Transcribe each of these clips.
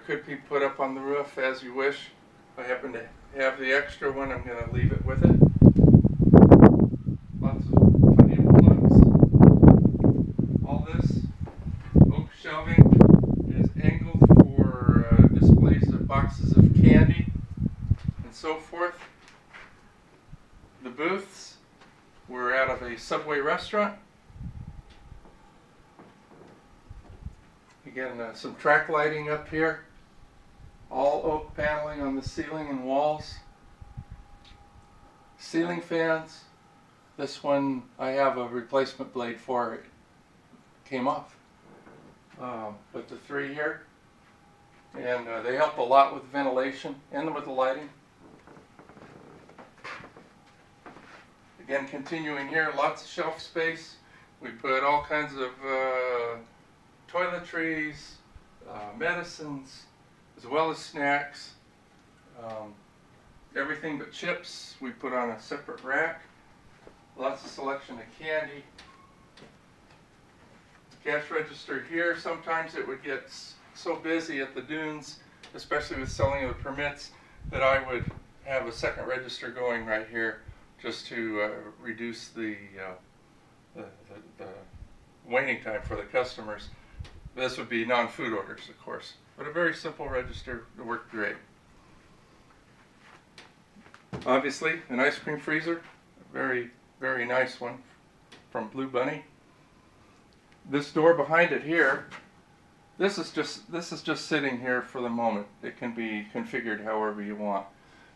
could be put up on the roof as you wish. If I happen to have the extra one, I'm going to leave it with it. Lots of plenty of plugs. All this oak shelving is angled for displays of boxes of candy and so forth. The booths were out of a Subway restaurant. Again, some track lighting up here. All oak paneling on the ceiling and walls. Ceiling fans. This one I have a replacement blade for. It came off. But the three here. And they help a lot with ventilation and with the lighting. Again, continuing here, lots of shelf space. We put all kinds of toiletries, medicines, as well as snacks. Everything but chips we put on a separate rack. Lots of selection of candy. Cash register here. Sometimes it would get so busy at the dunes, especially with selling of the permits, that I would have a second register going right here just to reduce the waiting time for the customers. This would be non-food orders, of course, but a very simple register that worked great. Obviously, an ice cream freezer, a very, very nice one from Blue Bunny. This door behind it here, this is just sitting here for the moment. It can be configured however you want.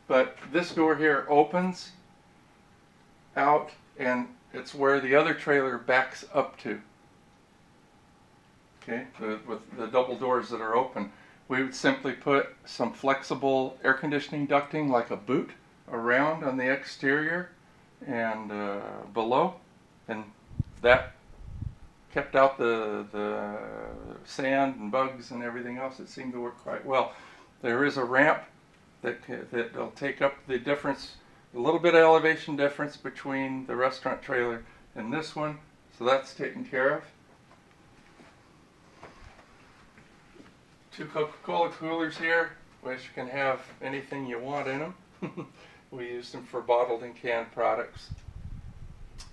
But this door here opens out, and it's where the other trailer backs up to. Okay, with the double doors that are open. We would simply put some flexible air conditioning ducting like a boot around on the exterior and below, and that kept out the sand and bugs and everything else. It seemed to work quite well. There is a ramp that'll take up the difference, a little bit of elevation difference between the restaurant trailer and this one, so that's taken care of. Two Coca-Cola coolers here, which can have anything you want in them. We use them for bottled and canned products.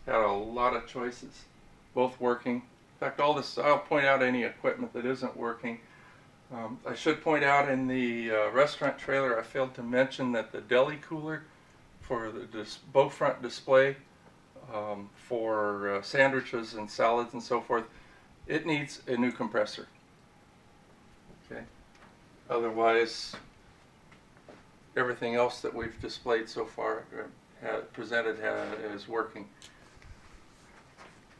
Got a lot of choices, both working. In fact, all this, I'll point out any equipment that isn't working. I should point out in the restaurant trailer, I failed to mention that the deli cooler for the bow front display for sandwiches and salads and so forth, it needs a new compressor. Okay. Otherwise, everything else that we've displayed so far, presented is working.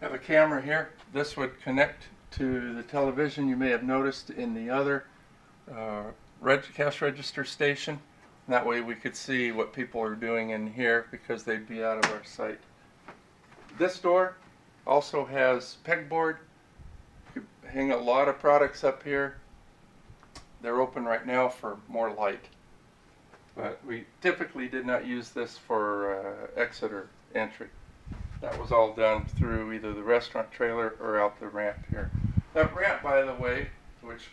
I have a camera here. This would connect to the television you may have noticed in the other cash register station. And that way we could see what people are doing in here because they'd be out of our sight. This door also has pegboard. You could hang a lot of products up here. They're open right now for more light. But we typically did not use this for exit or entry. That was all done through either the restaurant trailer or out the ramp here. That ramp, by the way, which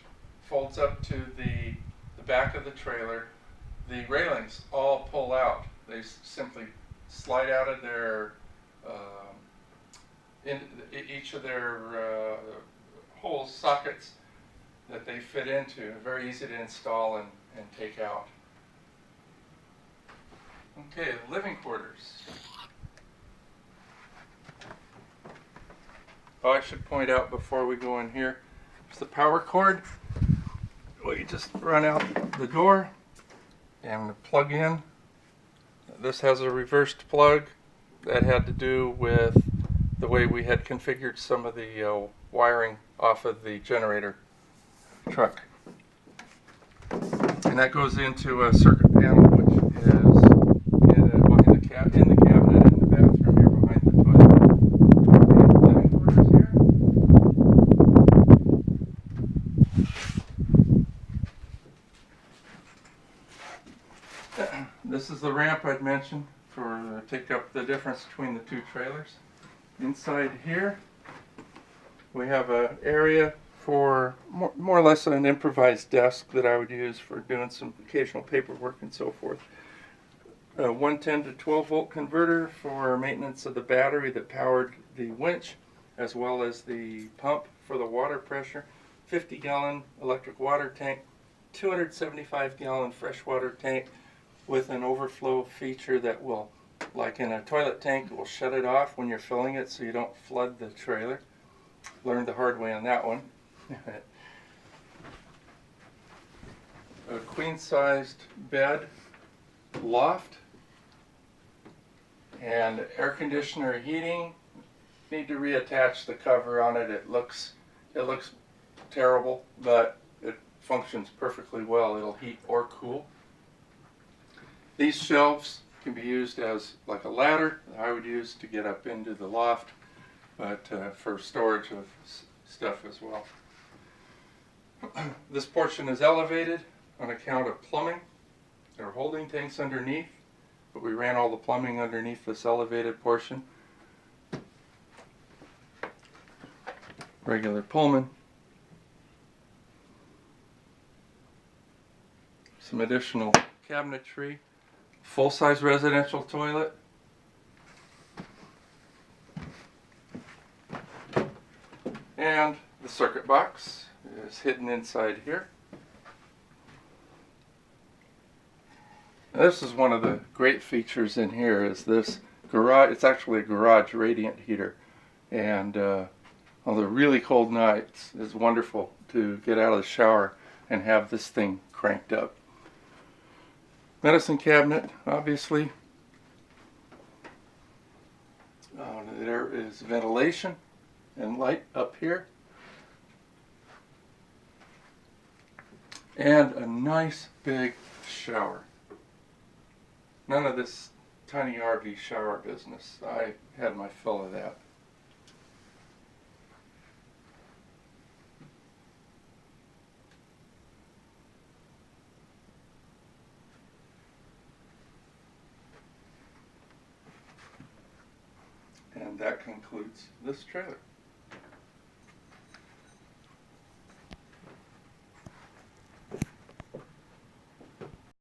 folds up to the back of the trailer, the railings all pull out. They simply slide out of their, each of their holes, sockets that they fit into. Very easy to install and take out. Okay, living quarters. Oh, I should point out before we go in here, there's the power cord. We just run out the door and plug in. This has a reversed plug. That had to do with the way we had configured some of the wiring off of the generator truck. And that goes into a circuit panel, which is behind the in the cabinet in the bathroom here behind the toilet. Okay, living quarters here. This is the ramp I'd mentioned for take up the difference between the two trailers. Inside here, we have an area for more or less an improvised desk that I would use for doing some occasional paperwork and so forth. A 110 to 12 volt converter for maintenance of the battery that powered the winch, as well as the pump for the water pressure. 50-gallon electric water tank, 275-gallon freshwater tank with an overflow feature that will, like in a toilet tank, it will shut it off when you're filling it so you don't flood the trailer. Learned the hard way on that one. A queen-sized bed, loft, and air conditioner heating. Need to reattach the cover on it. It looks terrible, but it functions perfectly well. It'll heat or cool. These shelves can be used as like a ladder that I would use to get up into the loft, but for storage of stuff as well. This portion is elevated on account of plumbing. There are holding tanks underneath, but we ran all the plumbing underneath this elevated portion. Regular Pullman. Some additional cabinetry. Full-size residential toilet. And the circuit box is hidden inside here. Now, this is one of the great features in here is this garage. It's actually a garage radiant heater, and on the really cold nights it's wonderful to get out of the shower and have this thing cranked up. Medicine cabinet, obviously. There is ventilation and light up here. And a nice big shower. None of this tiny RV shower business. I had my fill of that. And that concludes this trailer.